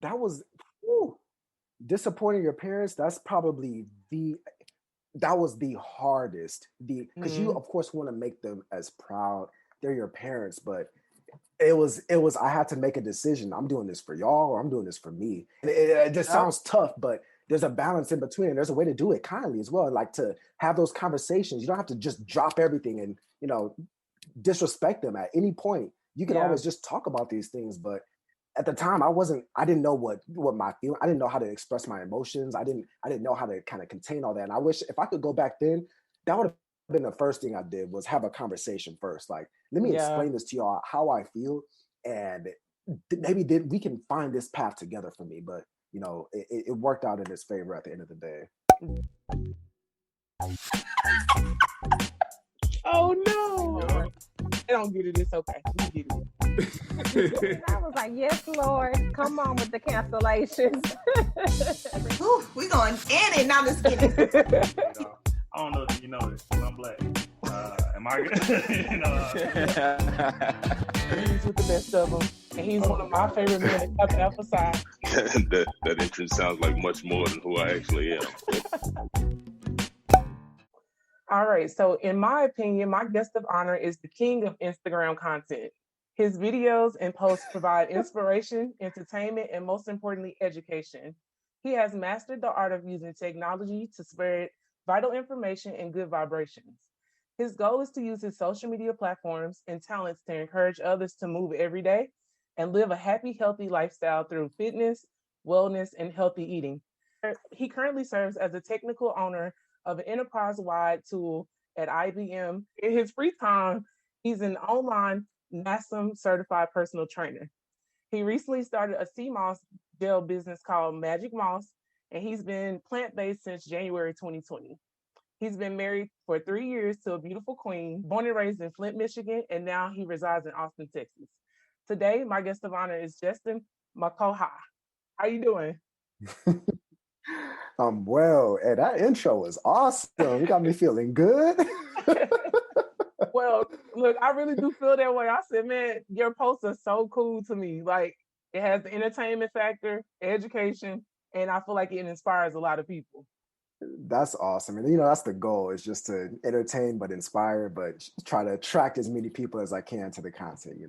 that was whew, disappointing your parents. That's probably the that was the hardest. The Because you Mm, of course want to make them as proud. They're your parents, but it was I had to make a decision. I'm doing this for y'all or I'm doing this for me. It just yep. sounds tough, but there's a balance in between, and there's a way to do it kindly as well. Like to have those conversations. You don't have to just drop everything and disrespect them at any point. You can Yeah. always just talk about these things. But at the time, I didn't know what my feeling. I didn't know how to express my emotions. I didn't know how to kind of contain all that. And I wish if I could go back then, that would have been the first thing I did was have a conversation first. Like, let me Yeah. explain this to y'all how I feel, and maybe then we can find this path together for me. But it worked out in his favor at the end of the day. Oh no. Yeah. They don't get it. It's okay. We get And I was like, yes, Lord, come on with the cancellations. Ooh, we going in it. Now just kidding. it. You know, I don't know if you know this, but I'm black. Am I good? He's with the best of them. And he's one of my favorite men to come outside. that entrance sounds like much more than who I actually am. All right. So, in my opinion, my guest of honor is the king of Instagram content. His videos and posts provide inspiration, entertainment, and most importantly, education. He has mastered the art of using technology to spread vital information and good vibrations. His goal is to use his social media platforms and talents to encourage others to move every day and live a happy, healthy lifestyle through fitness, wellness, and healthy eating. He currently serves as a technical owner of an enterprise-wide tool at IBM. In his free time, he's an online NASM certified personal trainer. He recently started a sea moss gel business called Magic Moss, and he's been plant-based since January 2020. He's been married for 3 years to a beautiful queen, born and raised in Flint, Michigan, and now he resides in Austin, Texas. Today, my guest of honor is Justin Makokha. How you doing? Well, and that intro was awesome. You got me feeling good. Well, look, I really do feel that way. I said, man, your posts are so cool to me. Like, it has the entertainment factor, education, and I feel like it inspires a lot of people. That's awesome. And that's the goal is just to entertain but inspire, but try to attract as many people as I can to the content.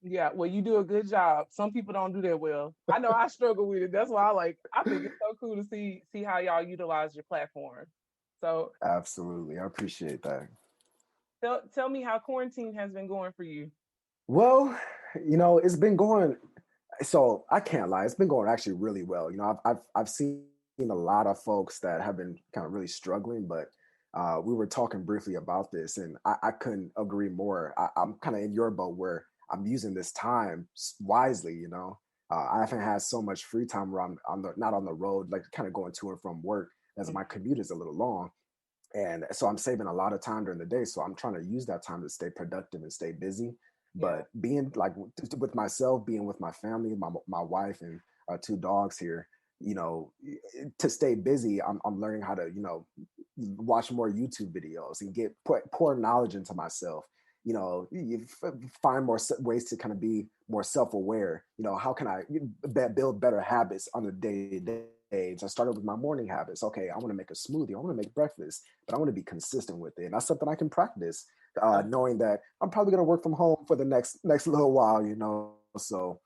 Yeah, well, you do a good job. Some people don't do that well. I know I struggle with it. That's why I think it's so cool to see how y'all utilize your platform. So Absolutely. I appreciate that. tell me how quarantine has been going for you. Well, it's been going, so I can't lie, it's been going actually really well. I've seen a lot of folks that have been kind of really struggling, but we were talking briefly about this, and I couldn't agree more. I'm kind of in your boat where I'm using this time wisely. I haven't had so much free time where I'm not on the road, like kind of going to and from work, as my commute is a little long. And so I'm saving a lot of time during the day. So I'm trying to use that time to stay productive and stay busy. Yeah. But being like with myself, being with my family, my wife and two dogs here, to stay busy, I'm learning how to, watch more YouTube videos and pour knowledge into myself. Find more ways to kind of be more self-aware. How can I build better habits on a day-to-day? So I started with my morning habits. Okay, I want to make a smoothie. I want to make breakfast, but I want to be consistent with it. And that's something I can practice, knowing that I'm probably going to work from home for the next little while. So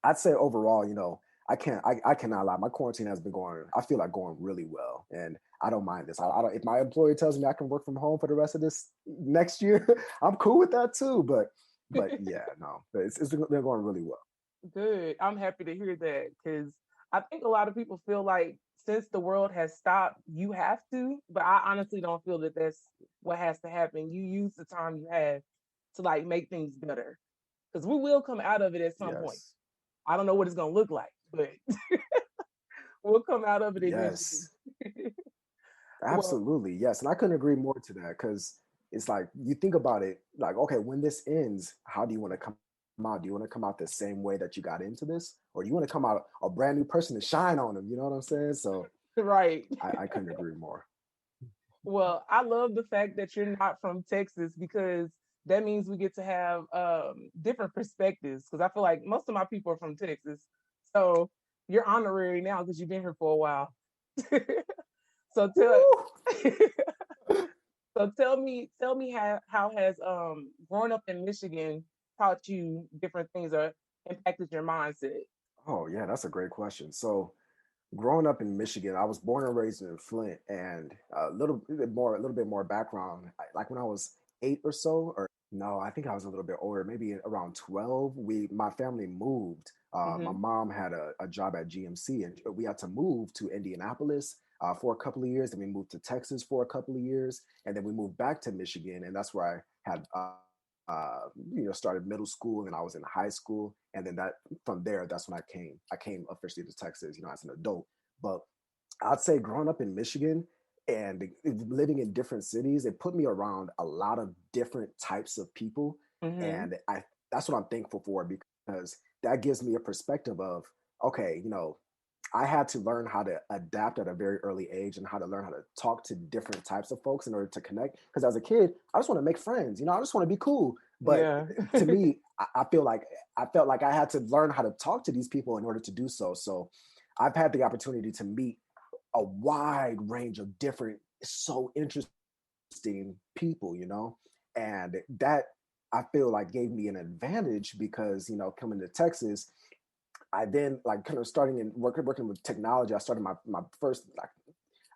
I'd say overall, I cannot lie. My quarantine has been going. I feel like going really well, and I don't mind this. I don't. If my employer tells me I can work from home for the rest of this next year, I'm cool with that too. But yeah, no, it's been going really well. Good. I'm happy to hear that because I think a lot of people feel like since the world has stopped, you have to. But I honestly don't feel that that's what has to happen. You use the time you have to like make things better because we will come out of it at some point. Yes, I don't know what it's gonna look like, but we'll come out of it eventually. yes. Well, Absolutely, yes. And I couldn't agree more to that because it's like you think about it, like, okay, when this ends, how do you want to come out? Do you want to come out the same way that you got into this? Or do you want to come out a brand new person to shine on them? You know what I'm saying? So right. I couldn't agree more. Well, I love the fact that you're not from Texas because that means we get to have different perspectives. Because I feel like most of my people are from Texas, So you're honorary now because you've been here for a while. So tell tell me how has growing up in Michigan taught you different things or impacted your mindset? Oh yeah, that's a great question. So growing up in Michigan, I was born and raised in Flint, and a little bit more background. Like when I was 8 or so, or no, I think I was a little bit older, maybe around 12. My family moved. My Mm-hmm. mom had a job at GMC, and we had to move to Indianapolis for a couple of years. Then we moved to Texas for a couple of years, and then we moved back to Michigan, and that's where I had. Started middle school, and I was in high school, and then that from there, that's when I came officially to Texas, as an adult. But I'd say growing up in Michigan and living in different cities, it put me around a lot of different types of people, Mm-hmm. and I that's what I'm thankful for, because that gives me a perspective of, okay, I had to learn how to adapt at a very early age, and how to learn how to talk to different types of folks in order to connect. Because as a kid, I just want to make friends, I just want to be cool. But Yeah. to me, I felt like I had to learn how to talk to these people in order to do so. So I've had the opportunity to meet a wide range of different, so interesting people, and that I feel like gave me an advantage, because coming to Texas, I then, like, kind of starting in working with technology. I started my first, like,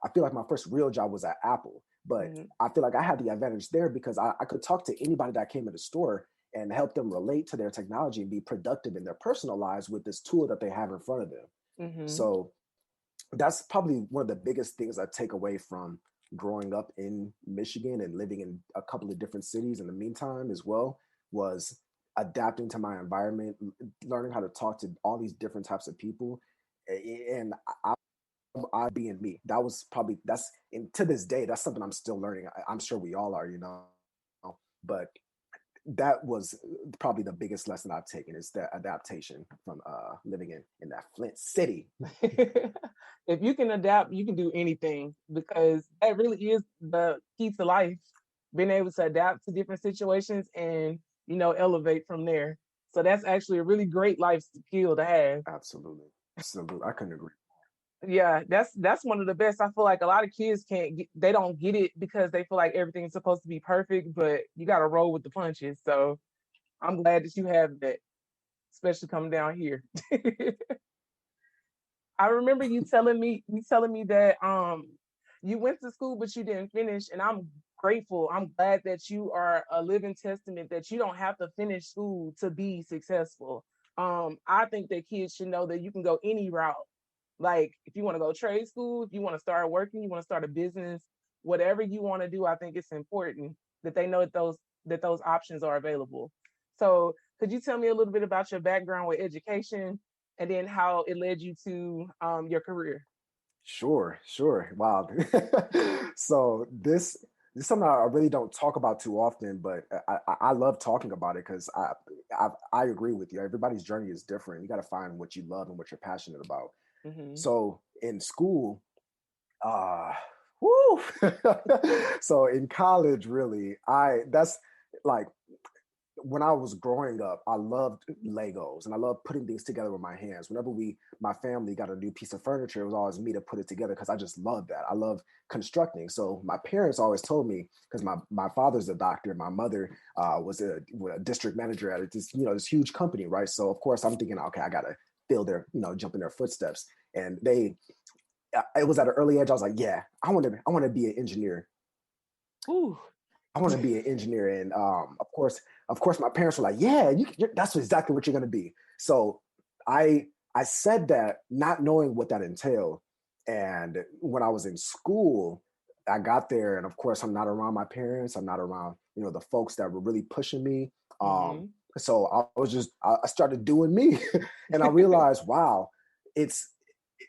I feel like my first real job was at Apple, but Mm-hmm. I feel like I had the advantage there because I could talk to anybody that came in the store and help them relate to their technology and be productive in their personal lives with this tool that they have in front of them. Mm-hmm. So that's probably one of the biggest things I take away from growing up in Michigan and living in a couple of different cities in the meantime as well, was adapting to my environment, learning how to talk to all these different types of people. And I being me, and to this day, that's something I'm still learning. I'm sure we all are, but that was probably the biggest lesson I've taken, is the adaptation from living in that Flint city. If you can adapt, you can do anything, because that really is the key to life. Being able to adapt to different situations and, elevate from there. So that's actually a really great life skill to have. Absolutely. Absolutely. I couldn't agree. Yeah, that's one of the best. I feel like a lot of kids they don't get it because they feel like everything's supposed to be perfect, but you got to roll with the punches. So I'm glad that you have that, especially coming down here. I remember you telling me that you went to school but you didn't finish, and I'm grateful. I'm glad that you are a living testament that you don't have to finish school to be successful. I think that kids should know that you can go any route. Like if you want to go trade school, if you want to start working, you want to start a business, whatever you want to do, I think it's important that they know that those options are available. So could you tell me a little bit about your background with education, and then how it led you to your career? Sure, sure. Wow. So this is something I really don't talk about too often, but I love talking about it, because I agree with you. Everybody's journey is different. You got to find what you love and what you're passionate about. Hmm. So in school, uh, whoo. So in college, really, that's like, when I was growing up, I loved Legos, and I loved putting things together with my hands. Whenever my family got a new piece of furniture, it was always me to put it together, because I just love that. I love constructing. So my parents always told me, because my father's a doctor, and my mother was a district manager at this huge company, right? So of course I'm thinking, okay, I gotta jump in their footsteps. And it was at an early age. I was like, yeah, I want to be an engineer. Ooh. I want to be an engineer. And of course, my parents were like, yeah, that's exactly what you're going to be. So I said that not knowing what that entailed. And when I was in school, I got there, and of course, I'm not around my parents. I'm not around, the folks that were really pushing me. Um, Hmm. so I started doing me, and I realized, wow, it's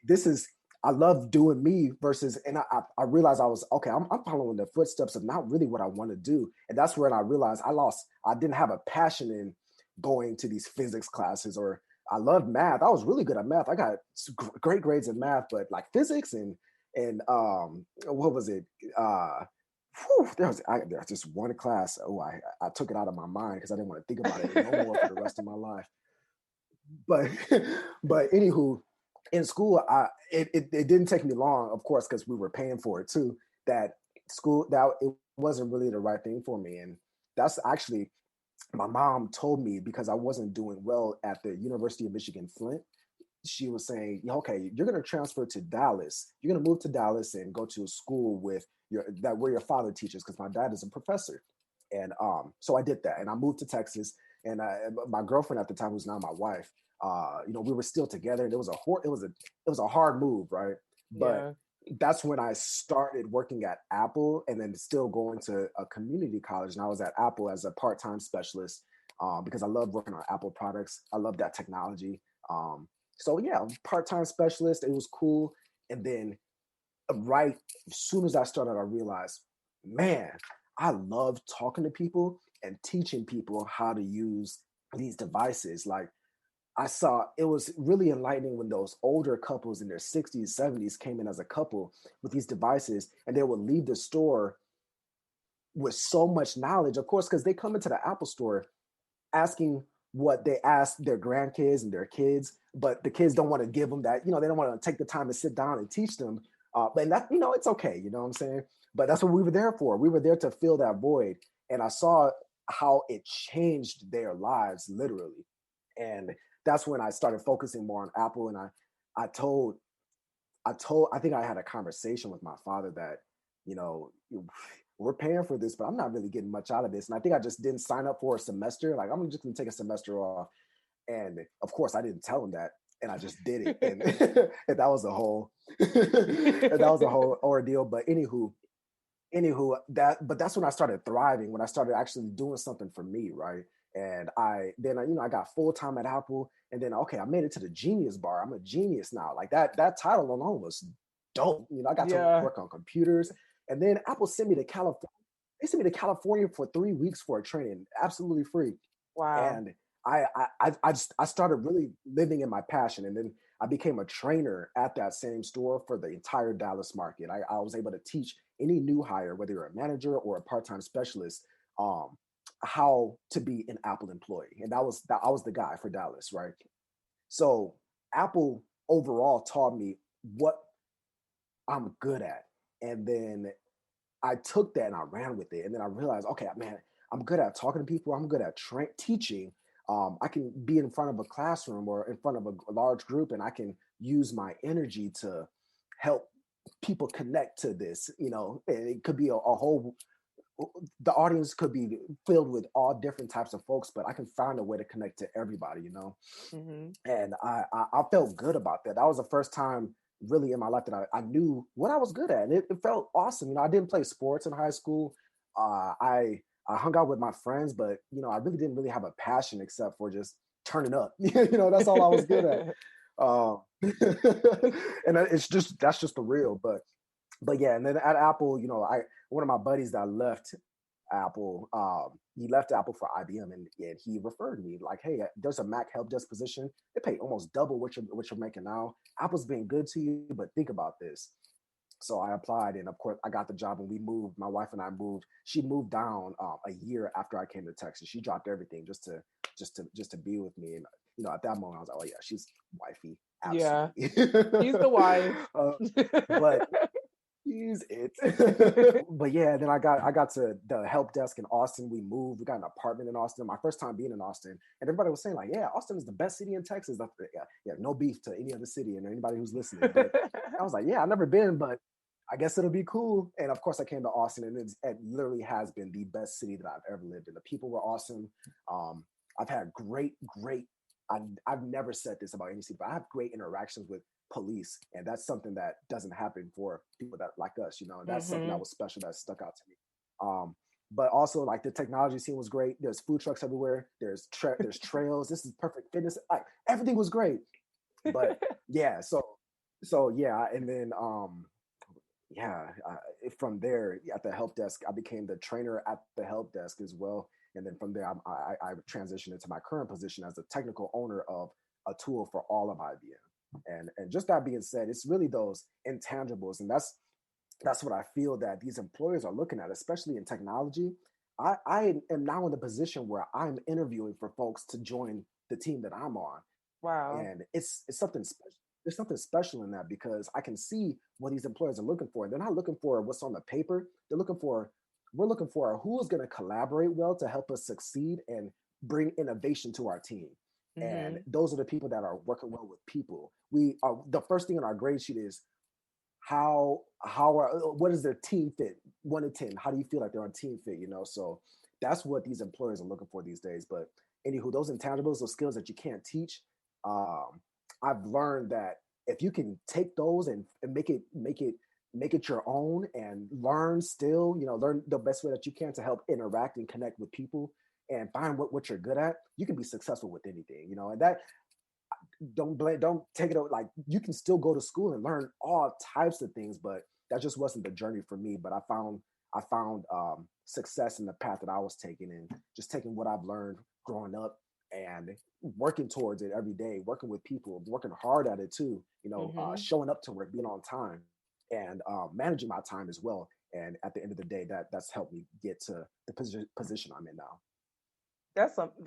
this is I love doing me versus, and I realized I was okay. I'm following the footsteps of not really what I want to do, and that's when I realized I didn't have a passion in going to these physics classes. Or I loved math. I was really good at math. I got great grades in math, but like physics and what was it? There was just one class. Oh, I took it out of my mind because I didn't want to think about it no more for the rest of my life. but but anywho, in school, it didn't take me long, of course, because we were paying for it too. That school that it wasn't really the right thing for me, and that's actually my mom told me because I wasn't doing well at the University of Michigan Flint. She was saying, "Yeah, okay, you're going to transfer to Dallas. You're going to move to Dallas and go to a school with your that where your father teaches because my dad is a professor." And so I did that, and I moved to Texas. And my girlfriend at the time, who's now my wife, we were still together, and it was a hard move, right? But Yeah. that's when I started working at Apple, and then still going to a community college. And I was at Apple as a part-time specialist because I love working on Apple products. I love that technology. So yeah, part-time specialist. It was cool. And then right as soon as I started, I realized, man, I love talking to people and teaching people how to use these devices. Like I saw it was really enlightening when those older couples in their 60s, 70s came in as a couple with these devices and they would leave the store with so much knowledge, of course, because they come into the Apple store asking what they ask their grandkids and their kids, but the kids don't want to give them that, they don't want to take the time to sit down and teach them. And that, it's okay, you know what I'm saying? But that's what we were there for. We were there to fill that void. And I saw how it changed their lives literally. And that's when I started focusing more on Apple. And I told, I think I had a conversation with my father that, you know, we're paying for this, but I'm not really getting much out of this. And I think I just didn't sign up for a semester. Like, I'm just gonna take a semester off. And of course, I didn't tell him that, and I just did it. And, and that was a whole, and that was a whole ordeal. But but that's when I started thriving, when I started actually doing something for me, right? And I got full time at Apple, and then okay, I made it to the Genius Bar. I'm a genius now. Like that title alone was dope. I got to Yeah. work on computers, and then Apple sent me to California. They sent me to California for 3 weeks for a training, absolutely free. Wow. And I started really living in my passion, and then I became a trainer at that same store for the entire Dallas market. I was able to teach any new hire, whether you're a manager or a part-time specialist, um, how to be an Apple employee, and I was the guy for Dallas, right? So Apple overall taught me what I'm good at, and then I took that and I ran with it. And then I realized, okay, man, I'm good at talking to people. I'm good at teaching. I can be in front of a classroom or in front of a large group, and I can use my energy to help people connect to this. And it could be a whole. The audience could be filled with all different types of folks, but I can find a way to connect to everybody. Hmm. And I felt good about that. That was the first time really in my life that I knew what I was good at. And it felt awesome. I didn't play sports in high school. I hung out with my friends, but I really didn't really have a passion except for just turning up. That's all I was good at. And that's just the real. But yeah, and then at Apple, one of my buddies that left Apple, he left Apple for IBM, and he referred me like, "Hey, there's a Mac help desk position. They pay almost double what you're making now. Apple's been good to you, but think about this." So I applied, and of course, I got the job. And we moved. My wife and I moved. She moved down a year after I came to Texas. She dropped everything just to be with me. And at that moment, I was like, "Oh yeah, she's wifey, Yeah. absolutely." He's the wife. But use it. But yeah, then I got to the help desk in Austin. We moved. We got an apartment in Austin. My first time being in Austin, and everybody was saying like, "Yeah, Austin is the best city in Texas." Yeah, no beef to any other city and anybody who's listening. But I was like, "Yeah, I've never been, but I guess it'll be cool." And of course, I came to Austin, and it literally has been the best city that I've ever lived in. The people were awesome. I've had great. I've never said this about any city, but I have great interactions with police, and that's something that doesn't happen for people that like us. And that's something that Hmm. was special that stuck out to me. But also, like, the technology scene was great. There's food trucks everywhere. There's trails. This is perfect fitness. Like, everything was great. But yeah, so yeah, and then yeah, from there at the help desk, I became the trainer at the help desk as well. And then from there, I transitioned into my current position as the technical owner of a tool for all of IBM. And just that being said, it's really those intangibles, and that's what I feel that these employers are looking at, especially in technology. I am now in the position where I'm interviewing for folks to join the team that I'm on. Wow. And it's something special. There's something special in that because I can see what these employers are looking for. They're not looking for what's on the paper. We're looking for who is going to collaborate well to help us succeed and bring innovation to our team. And Mm-hmm. those are the people that are working well with people. We are the first thing on our grade sheet is what is their team fit 1 to 10. How do you feel like they're on team fit, so that's what these employers are looking for these days. But anywho, those intangibles, those skills that you can't teach, um, I've learned that if you can take those and make it your own and learn still, learn the best way that you can to help interact and connect with people and find what you're good at, you can be successful with anything, and that don't take it like you can still go to school and learn all types of things, but that just wasn't the journey for me. But I found success in the path that I was taking, and just taking what I've learned growing up and working towards it every day, working with people, working hard at it too, Mm-hmm. showing up to work, being on time, and managing my time as well. And at the end of the day, that's helped me get to the position I'm in now.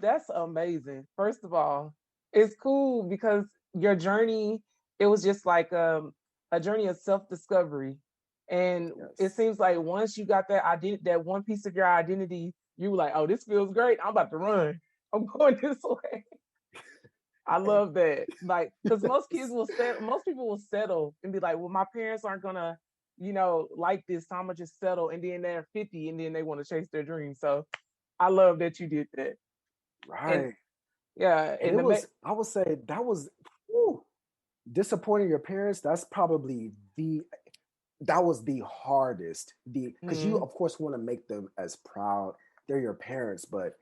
That's amazing. First of all, it's cool because your journey, it was just like a journey of self-discovery. And it Yes. seems like once you got that identity, that one piece of your identity, you were like, oh, this feels great. I'm about to run. I'm going this way. I And love that. Like, because most people will settle and be like, well, my parents aren't gonna, like this, so I'm gonna just settle. And then they're 50 and then they want to chase their dreams. So I love that you did that. And right. yeah, And and I would say that was, whew, disappointing your parents. That was the hardest. Because you mm, of course want to make them as proud. They're your parents, but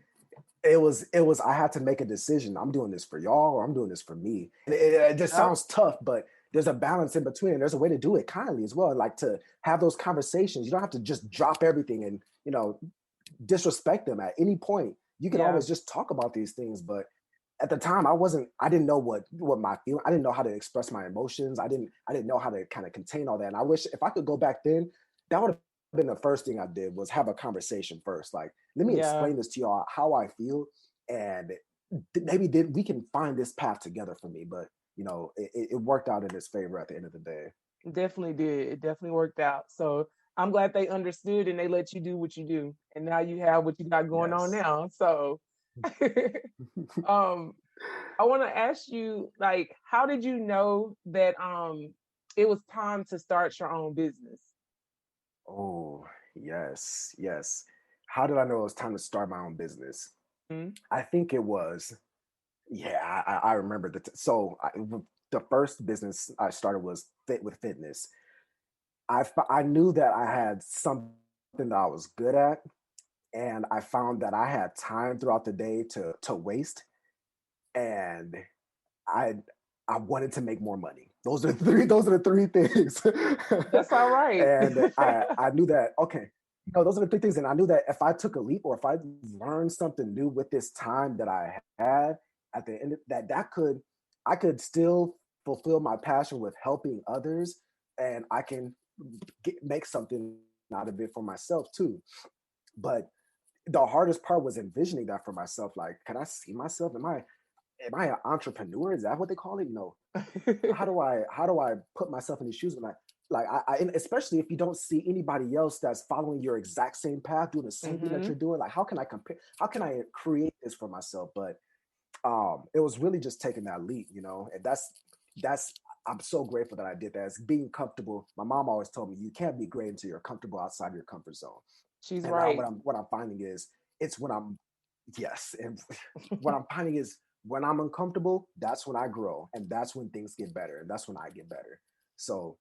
it was I had to make a decision. I'm doing this for y'all or I'm doing this for me. And it just yep, sounds tough, but there's a balance in between. And there's a way to do it kindly as well. Like to have those conversations. You don't have to just drop everything and, disrespect them at any point. You can yeah, always just talk about these things. But at the time I didn't know what my feeling, I didn't know how to express my emotions. I didn't know how to kind of contain all that. And I wish if I could go back then, that would have been the first thing I did was have a conversation first. Like, let me yeah, explain this to y'all how I feel, and maybe then we can find this path together for me. But it worked out in his favor at the end of the day. definitely did. It definitely worked out. So I'm glad they understood and they let you do what you do. And now you have what you got going on Yes. now. So um I want to ask you, like, how did you know that it was time to start your own business? Oh, yes, yes. How did I know it was time to start my own business? Mm-hmm. I think it was, yeah, I remember the first business I started was Fit with Fitness. I knew that I had something that I was good at, and I found that I had time throughout the day to waste, and I I wanted to make more money. Those are the three things. That's all right. And I knew that, okay, those are the three things. And I knew that if I took a leap or if I learned something new with this time that I had at the end, I could still fulfill my passion with helping others, and I can make something out of it for myself too. But the hardest part was envisioning that for myself. Like, can I see myself? Am I an entrepreneur? Is that what they call it? How do I put myself in these shoes when and especially if you don't see anybody else that's following your exact same path, doing the same thing that hmm you're doing? Like, how can I compare? How can I create this for myself? But it was really just taking that leap, and that's I'm so grateful that I did that. It's being comfortable. My mom always told me you can't be great until you're comfortable outside your comfort zone. She's And now right. what I'm finding is it's when I'm yes, and what I'm finding is when I'm uncomfortable, that's when I grow, and that's when things get better, and that's when I get better. So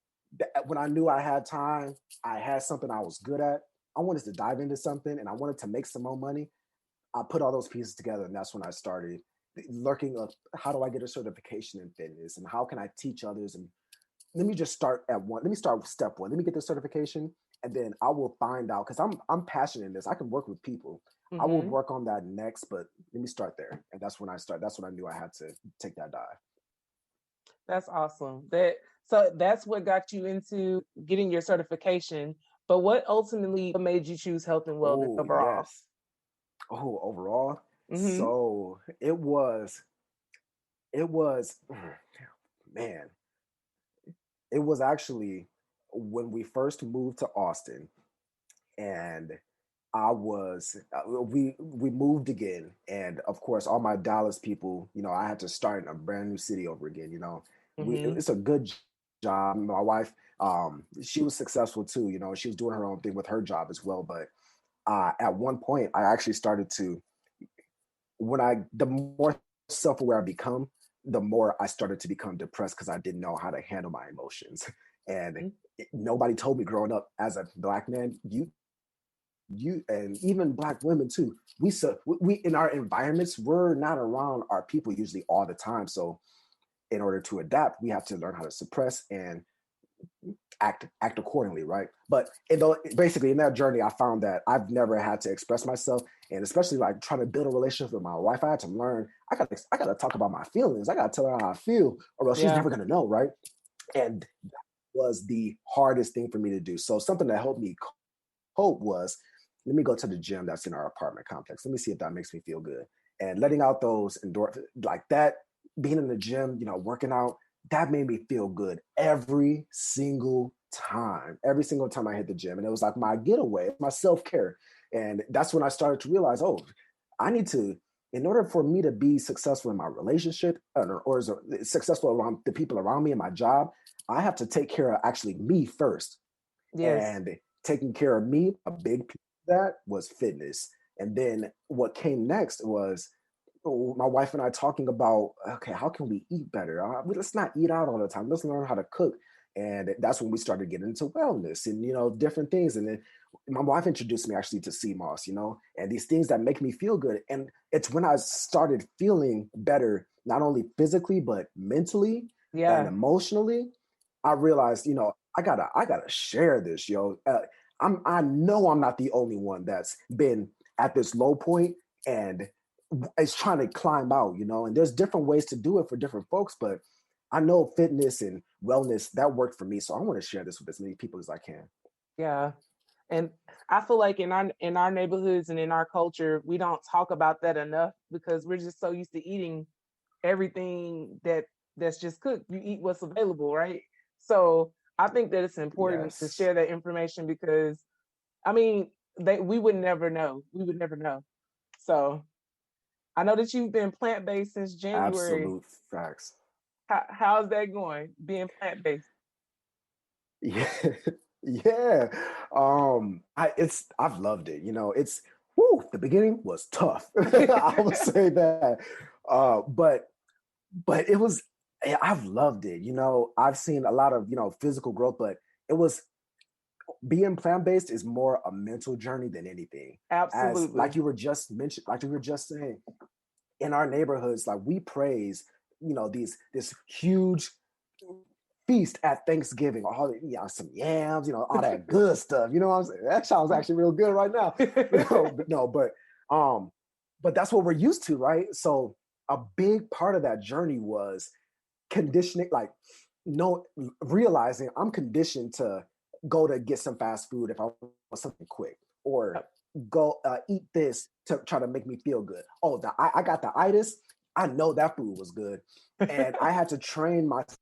when I knew I had time, I had something I was good at. I wanted to dive into something, and I wanted to make some more money. I put all those pieces together, and that's when I started lurking of how do I get a certification in fitness, and how can I teach others, and let me just start at one. Let me start with step one. Let me get the certification, and then I will find out because I'm passionate in this. I can work with people. I will hmm work on that next, but let me start there, and that's when I start. That's when I knew I had to take that dive. That's awesome. So that's what got you into getting your certification. But what ultimately made you choose health and wellness Oh overall? yes. Oh, overall. hmm So it was. It was, man, it was actually when we first moved to Austin, and we moved again, and of course all my Dallas people, I had to start in a brand new city over again. Hmm. It's a good job. My wife, she was successful too. She was doing her own thing with her job as well. But at one point, I actually started to, the more self-aware I become, the more I started to become depressed because I didn't know how to handle my emotions. And nobody told me growing up as a Black man, you and even Black women too, we in our environments, we're not around our people usually all the time. So in order to adapt, we have to learn how to suppress and act accordingly, right? But basically in that journey, I found that I've never had to express myself, and especially like trying to build a relationship with my wife, I had to learn. I gotta talk about my feelings. I gotta tell her how I feel, or else she's Yeah. never gonna know, right? And that was the hardest thing for me to do. So something that helped me cope was, let me go to the gym that's in our apartment complex. Let me see if that makes me feel good. And letting out those endorphins like that, being in the gym, working out, that made me feel good every single time. Every single time I hit the gym. And it was like my getaway, my self-care. And that's when I started to realize, oh, I need to, in order for me to be successful in my relationship, or successful around the people around me in my job, I have to take care of actually me first. Yes. And taking care of me, a big piece of that was fitness. And then what came next was, my wife and I talking about, okay, how can we eat better? Let's not eat out all the time. Let's learn how to cook. And that's when we started getting into wellness and, different things. And then my wife introduced me actually to CMOS, and these things that make me feel good. And it's when I started feeling better, not only physically, but mentally and Yeah. emotionally, I realized, I gotta share this, yo. I know I'm not the only one that's been at this low point and is trying to climb out, and there's different ways to do it for different folks, but I know fitness and wellness that worked for me. So I want to share this with as many people as I can. Yeah. And I feel like in our neighborhoods and in our culture, we don't talk about that enough because we're just so used to eating everything that's just cooked. You eat what's available, right? So I think that it's important to Yes, share that information because I mean, we would never know. We would never know. So I know that you've been plant-based since January. absolute facts. How's that going? Being plant-based? Yeah, yeah. I've loved it. It's whoo. The beginning was tough. I would say that, but it was. Yeah, I've loved it. I've seen a lot of physical growth, but it was being plant based is more a mental journey than anything. As like Absolutely. you were just mentioned, like you were just saying, in our neighborhoods, like we praise, this huge feast at Thanksgiving, all some yams, all that good stuff. You know what I'm saying? That sounds actually real good right now. No, but that's what we're used to, right? So a big part of that journey was conditioning, like no realizing I'm conditioned to go to get some fast food if I want something quick, or go eat this to try to make me feel good. Oh, I got the itis. I know that food was good, and I had to train myself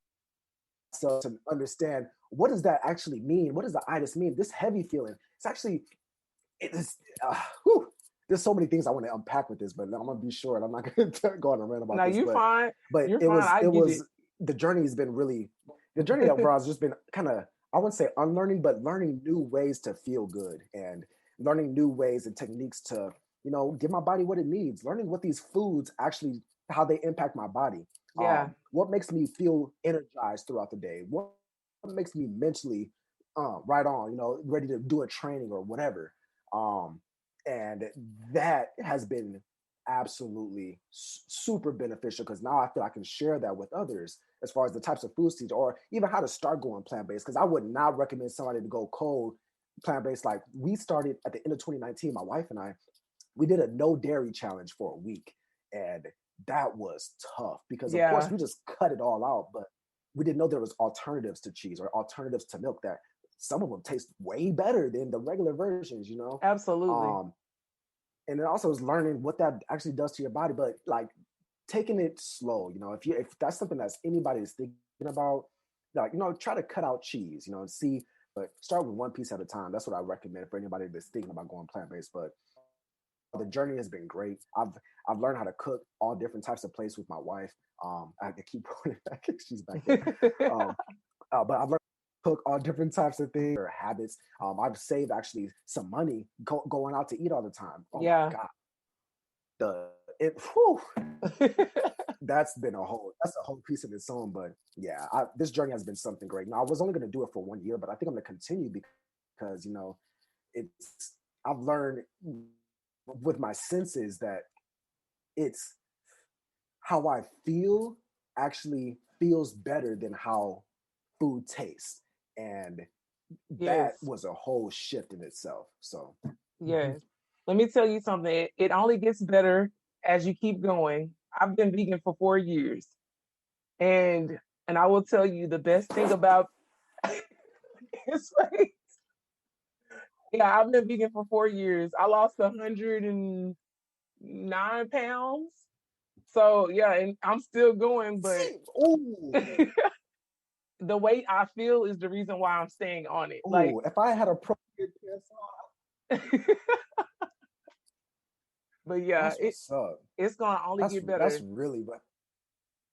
to understand, what does that actually mean? What does the itis mean? This heavy feeling. It's actually it is. Whew, there's so many things I want to unpack with this, but I'm gonna be short. I'm not gonna go on a rant about No, this, you're but fine. You're it fine. was I it get it. was the journey has been really, the journey overall has just been kind of, I wouldn't say unlearning, but learning new ways to feel good and learning new ways and techniques to give my body what it needs. Learning what these foods actually, how they impact my body. Yeah. What makes me feel energized throughout the day? What makes me mentally right on, ready to do a training or whatever. Um, and that has been absolutely super beneficial because now I feel I can share that with others as far as the types of foods to eat, or even how to start going plant-based. Because I would not recommend somebody to go cold plant-based. Like we started at the end of 2019, my wife and I, we did a no dairy challenge for a week. And that was tough because of course Yeah. we just cut it all out, but we didn't know there was alternatives to cheese or alternatives to milk that some of them taste way better than the regular versions. Absolutely. Um, and it also is learning what that actually does to your body. But like taking it slow. If that's something that's anybody is thinking about, like, try to cut out cheese, and see, but start with one piece at a time. That's what I recommend for anybody that's thinking about going plant-based. But the journey has been great. I've learned how to cook all different types of plates with my wife. I have to keep putting it back. She's back there. But I've learned to cook all different types of things or habits. I've saved actually some money going out to eat all the time. Oh Yeah. my God. That's a whole piece of its own. But yeah, this journey has been something great. Now I was only going to do it for 1 year, but I think I'm going to continue because I've learned with my senses that it's how I feel actually feels better than how food tastes. And that was a whole shift in itself. So yes. Let me tell you something. It only gets better as you keep going. I've been vegan for 4 years. And I will tell you the best thing about his face. Yeah, I've been vegan for 4 years. I lost 109 pounds. So yeah, and I'm still going, but the weight I feel is the reason why I'm staying on it. Like, if I had a but yeah, what's up. It's gonna only get better. That's really what.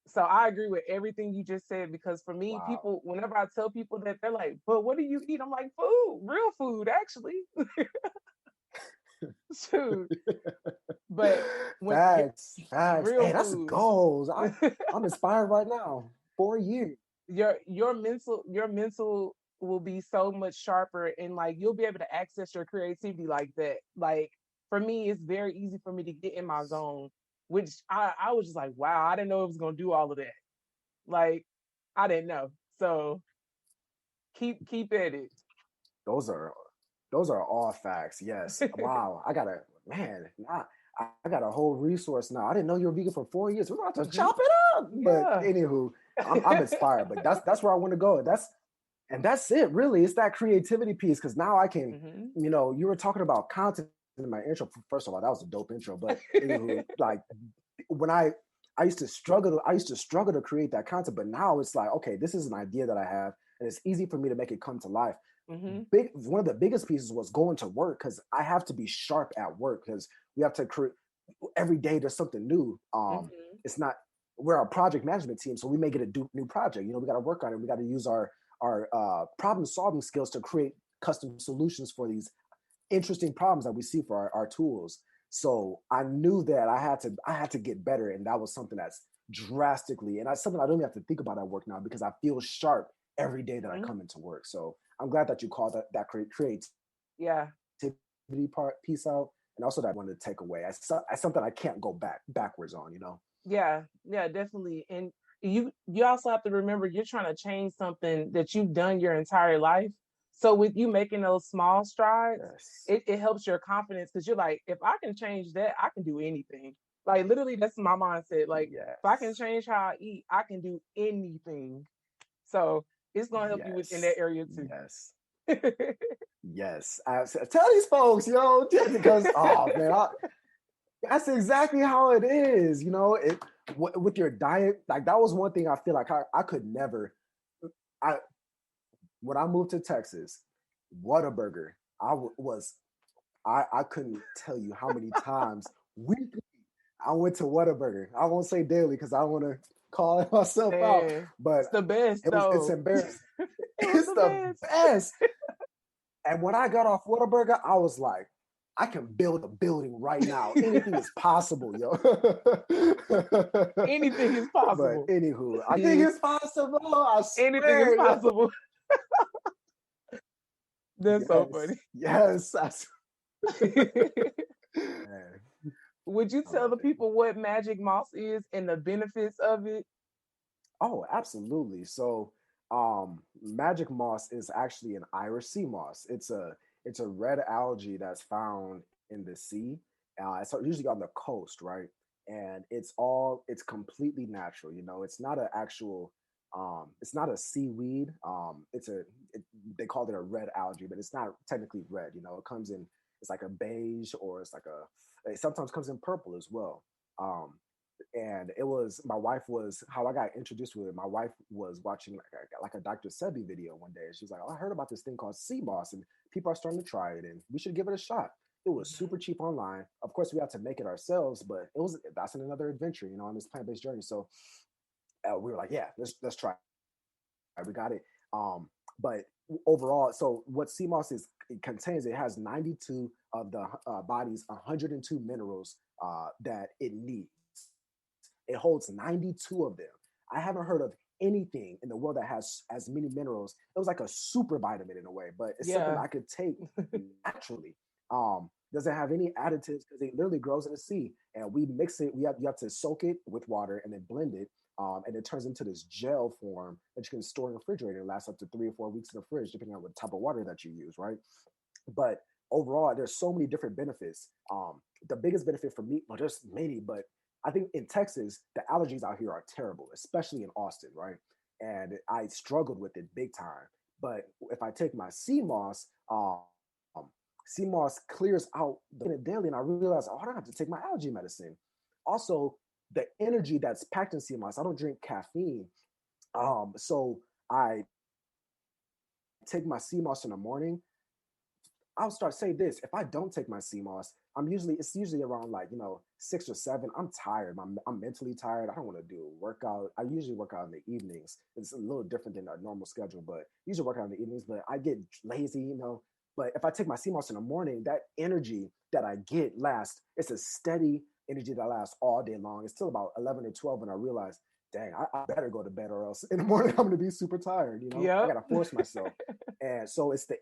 So I agree with everything you just said, because for me, people, whenever I tell people that, they're like, "But what do you eat?" I'm like, "Food, real food, actually." Shoot. But when facts. real Hey, that's food. goals. I'm inspired right now. 4 years. Your mental will be so much sharper, and like you'll be able to access your creativity like that. Like for me, it's very easy for me to get in my zone, which I was just like, wow, I didn't know it was gonna do all of that. Like I didn't know. So keep at it. Those are all facts. Yes. Wow. I got a whole resource now. I didn't know you were vegan for 4 years. We're about to chop it up. But anywho, I'm inspired. But that's where I want to go. That's it. Really, it's that creativity piece. Because now I can, you were talking about content in my intro. First of all, that was a dope intro. But anywho, like when I used to struggle to create that content. But now it's like, okay, this is an idea that I have, and it's easy for me to make it come to life. One of the biggest pieces was going to work, because I have to be sharp at work, because we have to create every day. There's something new. It's not, we're a project management team, so we may get a new project. We got to work on it. We got to use our problem solving skills to create custom solutions for these interesting problems that we see for our tools. So I knew that I had to get better, and that was something that's drastically, and that's something I don't even have to think about at work now, because I feel sharp every day that I come into work. So I'm glad that you called that creativity piece out, and also that I wanted to take away as something I can't go backwards on. Yeah, definitely. And you also have to remember, you're trying to change something that you've done your entire life. So with you making those small strides, it helps your confidence, because you're like, if I can change that, I can do anything. Like literally, that's my mindset. Like if I can change how I eat, I can do anything. So it's gonna help you in that area too. Yes. Yes. Tell these folks, because oh man, that's exactly how it is. With your diet, like that was one thing I feel like I could never. When I moved to Texas, Whataburger, I couldn't tell you how many times weekly I went to Whataburger. I won't say daily because I don't want to call myself out, but it's the best. It's embarrassing. It's the best. And when I got off Whataburger, I was like, I can build a building right now. Anything is possible, yo. Anything is possible. But anywho, I think it's possible. I swear, anything is possible. That's so funny. Yes. Would you tell the people what magic moss is and the benefits of it? Oh, absolutely. So magic moss is actually an Irish sea moss. It's a red algae that's found in the sea. It's usually on the coast, right? And it's completely natural. It's not an actual it's not a seaweed. They call it a red algae, but it's not technically red. It comes in, it's like a beige, or it sometimes comes in purple as well. And it was my wife was how I got introduced to it. My wife was watching like a Dr. Sebi video one day. She was like, "Oh, I heard about this thing called sea moss, and people are starting to try it, and we should give it a shot." It was super cheap online. Of course, we had to make it ourselves, but that's another adventure, on this plant based journey. So we were like, "Yeah, let's try it." We got it. But overall, so what sea moss it contains, it has 92 of the body's 102 minerals that it needs. It holds 92 of them. I haven't heard of anything in the world that has as many minerals. It was like a super vitamin in a way, but it's something Yeah. I could take naturally. Doesn't have any additives because it literally grows in the sea. And we mix it. You have to soak it with water and then blend it. And it turns into this gel form that you can store in the refrigerator. It lasts up to 3 or 4 weeks in the fridge, depending on what type of water that you use, right? But overall, there's so many different benefits. The biggest benefit for me, well, there's many, but I think in Texas, the allergies out here are terrible, especially in Austin, right? And I struggled with it big time. But if I take my sea moss, sea moss clears out the daily, and I realized, oh, I don't have to take my allergy medicine. Also, the energy that's packed in sea moss, I don't drink caffeine. So I take my sea moss in the morning. I'll start say this. If I don't take my CMOS, it's usually around like, 6 or 7. I'm tired. I'm mentally tired. I don't want to do a workout. I usually work out in the evenings. It's a little different than our normal schedule, but usually work out in the evenings, but I get lazy. But if I take my CMOS in the morning, that energy that I get lasts, it's a steady energy that lasts all day long. It's till about 11 or 12 when I realize, dang, I better go to bed or else in the morning I'm going to be super tired. I got to force myself. And so it's the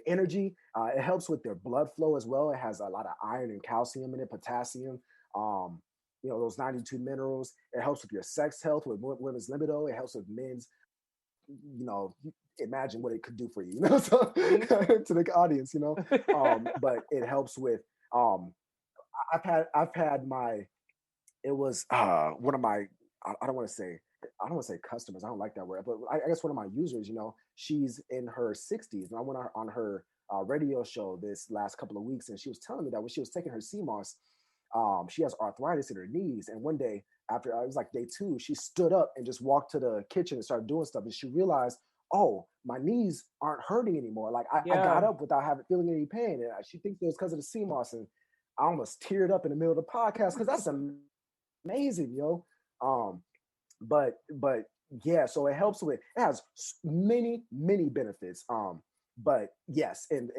energy. It helps with their blood flow as well. It has a lot of iron and calcium in it, potassium. Those 92 minerals. It helps with your sex health, with women's libido. It helps with men's. Imagine what it could do for you. So, to the audience. But it helps with. I've had my. It was one of my. I don't want to say. I don't want to say customers. I don't like that word, but I guess one of my users, she's in her 60s, and I went on her radio show this last couple of weeks, and she was telling me that when she was taking her CMOS, she has arthritis in her knees. And one day, after it was like day 2, she stood up and just walked to the kitchen and started doing stuff, and she realized, oh, my knees aren't hurting anymore. Like I got up without feeling any pain, and she thinks it was because of the CMOS, and I almost teared up in the middle of the podcast because that's amazing, yo. But yeah, so it helps with. It has many benefits. But yes, and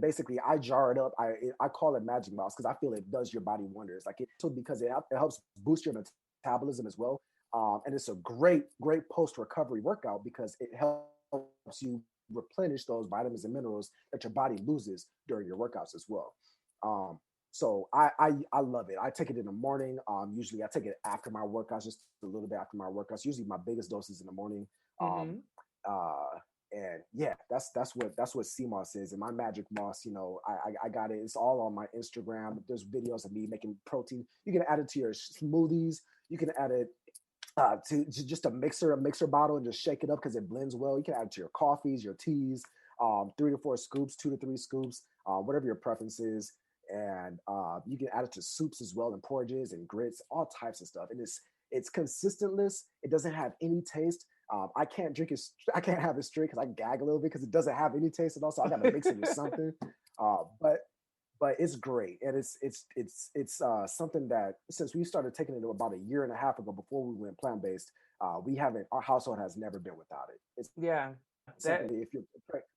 basically I jar it up. I call it magic mouse because I feel it does your body wonders. Like because it helps boost your metabolism as well. And it's a great post recovery workout because it helps you replenish those vitamins and minerals that your body loses during your workouts as well. So I love it. I take it in the morning. Usually I take it after my workouts, just a little bit after my workouts. Usually my biggest doses in the morning. And yeah, that's what CMOS is. And my magic moss, I got it. It's all on my Instagram. There's videos of me making protein. You can add it to your smoothies. You can add it to just a mixer bottle and just shake it up because it blends well. You can add it to your coffees, your teas, 3 to 4 scoops, 2 to 3 scoops, whatever your preference is. And you can add it to soups as well, and porridges and grits, all types of stuff. And it's consistentless. It doesn't have any taste. I can't drink it. I can't have it straight because I gag a little bit because it doesn't have any taste at all. So I got to mix it with something. But it's great, and it's something that since we started taking it about 1.5 years ago, before we went plant based, our household has never been without it. It's something if you're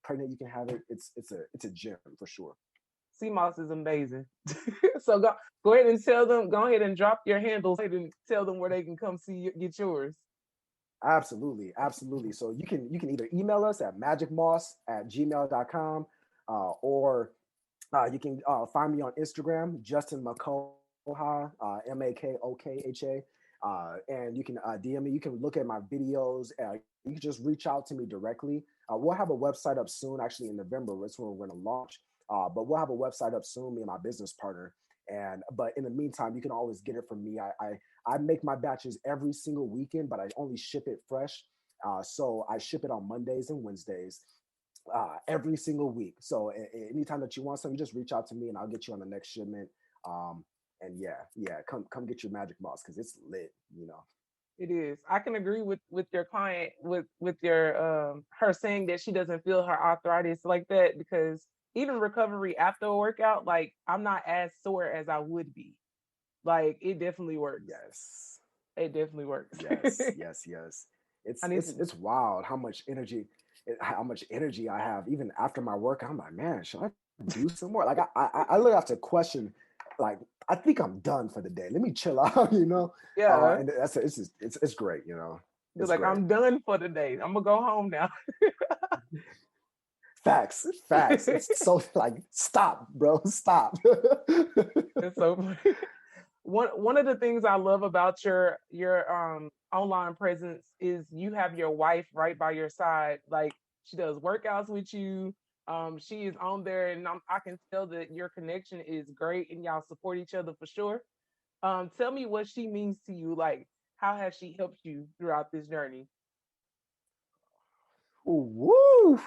pregnant, you can have it. It's a gem for sure. CMOS is amazing. So go ahead and tell them. Go ahead and drop your handles and tell them where they can come get yours. Absolutely. So you can either email us at magicmoss@gmail.com, or you can find me on Instagram, Justin Makokha, Makokha, and you can DM me. You can look at my videos. You can just reach out to me directly. We'll have a website up soon, actually in November. That's when we're going to launch. But we'll have a website up soon, me and my business partner. But in the meantime, you can always get it from me. I make my batches every single weekend, but I only ship it fresh. So I ship it on Mondays and Wednesdays every single week. So anytime that you want something, you just reach out to me and I'll get you on the next shipment. And yeah, come get your magic moss because it's lit, you know. It is. I can agree with your client with your her saying that she doesn't feel her arthritis like that because even recovery after a workout, like I'm not as sore as I would be. Like it definitely works. Yes. It definitely works. Yes. It's I need it's to. it's wild how much energy I have even after my work. I'm like, man, should I do some more? Like I literally have to question, like, I think I'm done for the day. Let me chill out, you know. Yeah. And it's great, you know. You're It's like, great. I'm done for the day. I'm gonna go home now. Facts. It's so like, stop, bro, stop. It's so funny. One of the things I love about your online presence is you have your wife right by your side. Like she does workouts with you. She is on there, and I can tell that your connection is great, and y'all support each other for sure. Tell me what she means to you. Like, how has she helped you throughout this journey? Woo!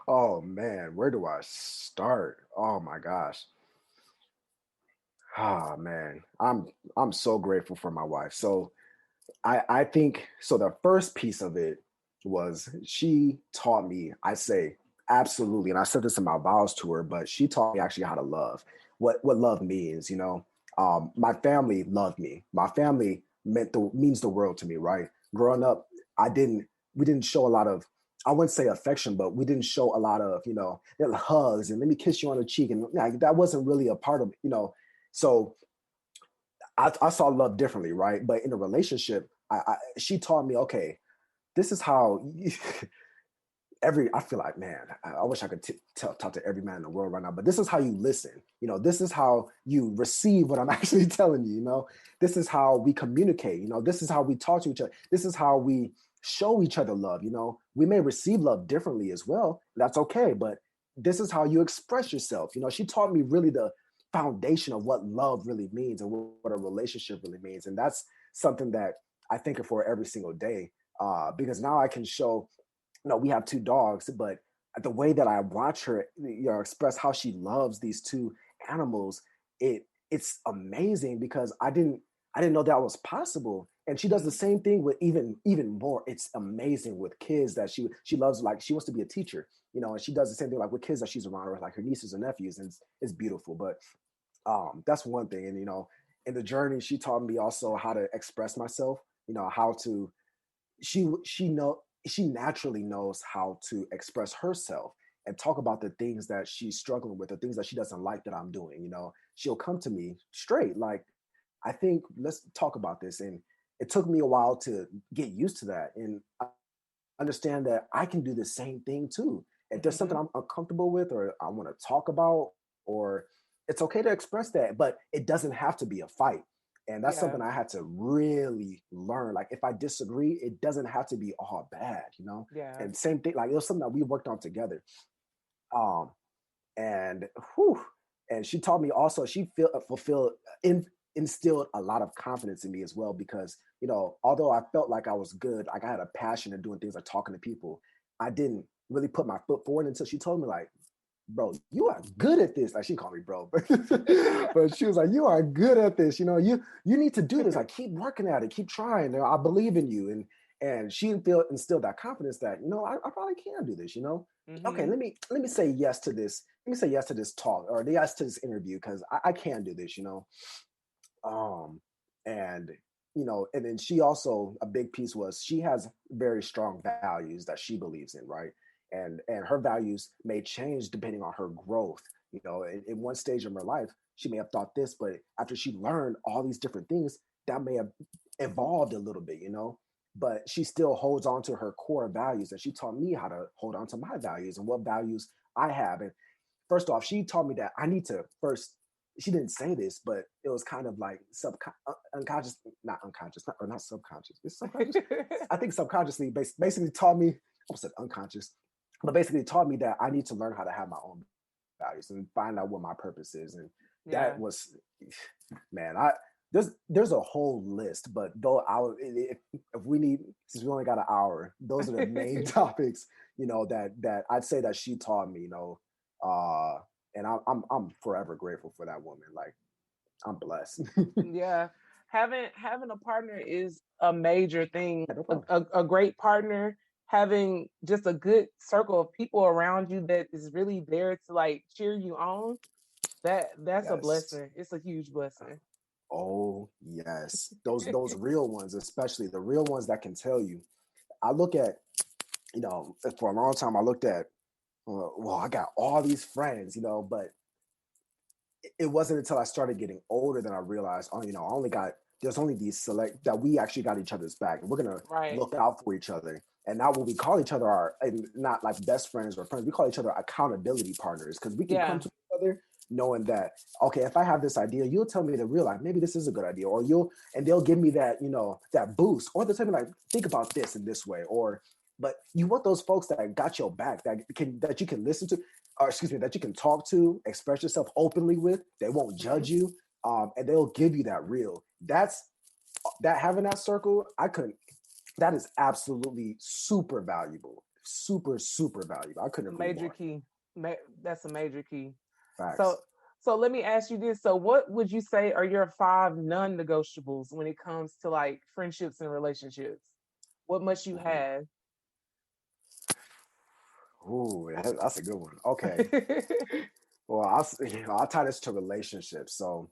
Oh man, where do I start? Oh my gosh. Ah man, I'm so grateful for my wife. So I think so. The first piece of it was she taught me. I say absolutely, and I said this in my vows to her, but she taught me actually how to love. What love means. You know, my family loved me. My family means the world to me. Right, growing up, I didn't. We didn't show a lot of. I wouldn't say affection, but we didn't show a lot of, hugs and let me kiss you on the cheek, and like, that wasn't really a part of, So I saw love differently, right? But in a relationship, she taught me, okay, this is how I feel like, man, I wish I could talk to every man in the world right now, but this is how you listen. This is how you receive what I'm actually telling you. This is how we communicate. This is how we talk to each other. This is how we show each other love. We may receive love differently as well. That's okay, but this is how you express yourself. She taught me really the foundation of what love really means and what a relationship really means, and that's something that I think of for every single day. Because now I can show, we have two dogs, but the way that I watch her, express how she loves these two animals, it's amazing because I didn't know that was possible. And she does the same thing with even more. It's amazing with kids that she loves. Like, she wants to be a teacher, and she does the same thing like with kids that she's around, or like her nieces and nephews, and it's beautiful. But that's one thing. And in the journey, she taught me also how to express myself. How to she naturally knows how to express herself and talk about the things that she's struggling with, the things that she doesn't like that I'm doing. She'll come to me straight, like, I think let's talk about this. And it took me a while to get used to that and understand that I can do the same thing too. If there's something Mhm. I'm uncomfortable with or I want to talk about, or it's okay to express that, but it doesn't have to be a fight. And that's Yeah. something I had to really learn. Like, if I disagree, it doesn't have to be all bad. Yeah. And same thing, like, it was something that we worked on together. Um, and whew, and she taught me also, she fulfilled in instilled a lot of confidence in me as well, because although I felt like I was good, like I had a passion in doing things like talking to people, I didn't really put my foot forward until she told me, like, bro, you are good at this. Like, she called me bro, but she was like, you are good at this. You need to do this. Like, keep working at it, keep trying. I believe in you. And she instilled that confidence that, I probably can do this. Okay, Mhm. let me say yes to this. Let me say yes to this talk, or yes to this interview, because I can do this. Um, and and then she also, a big piece was, she has very strong values that she believes in, right? And her values may change depending on her growth. In one stage of her life, she may have thought this, but after she learned all these different things, that may have evolved a little bit. But she still holds on to her core values, and she taught me how to hold on to my values and what values I have. And first off, she taught me that I need to first. She didn't say this, but it was kind of like unconscious, not unconscious, or not subconscious. It's subconscious. I think subconsciously, basically taught me. I almost said unconscious, but basically taught me that I need to learn how to have my own values and find out what my purpose is. And that Yeah. was, man, there's a whole list, but though if we need, since we only got an hour, those are the main topics, that I'd say that she taught me, uh, and I'm forever grateful for that woman. Like, I'm blessed. Yeah. Having a partner is a major thing. Yeah, no problem. A great partner, having just a good circle of people around you that is really there to like cheer you on. That's a Yes. blessing. It's a huge blessing. Oh yes, those real ones, especially the real ones that can tell you. I look at, for a long time I looked at, well, I got all these friends, but it wasn't until I started getting older that I realized, oh, I only got there's only these select that we actually got each other's back, and we're gonna Right. look out for each other. And now, when we call each other our, and not like best friends or friends, we call each other accountability partners because we can come Yeah. to each other knowing that, okay, if I have this idea, you'll tell me to realize maybe this is a good idea, or they'll give me that, that boost, or they'll tell me like, think about this in this way, or but you want those folks that got your back, that you can listen to, or excuse me, that you can talk to, express yourself openly with. They won't Mhm. judge you, and they'll give you that real. That having that circle, I couldn't. That is absolutely super valuable, super super valuable. I couldn't agree Major more. key. That's a major key. So Facts. so let me ask you this. So what would you say are your 5 non-negotiables when it comes to like friendships and relationships? What must you Ooh, have? ooh, that's a good one. Okay, well, I'll tie this to relationships. So,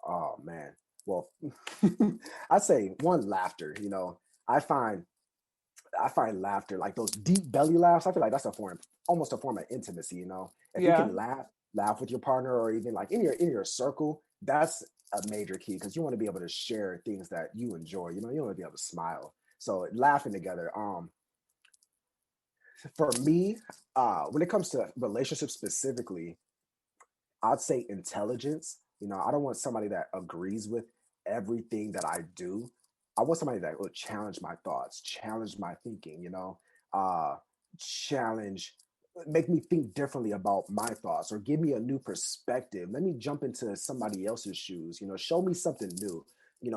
oh man, well, I say one, laughter. I find I find laughter, like those deep belly laughs. I feel like that's almost a form of intimacy. If you Yeah. can laugh with your partner, or even like in your circle, that's a major key because you want to be able to share things that you enjoy. You want to be able to smile. So laughing together. For me, when it comes to relationships specifically, I'd say intelligence. I don't want somebody that agrees with everything that I do. I want somebody that will challenge my thoughts, challenge my thinking, uh, challenge, make me think differently about my thoughts, or give me a new perspective. Let me jump into somebody else's shoes, show me something new.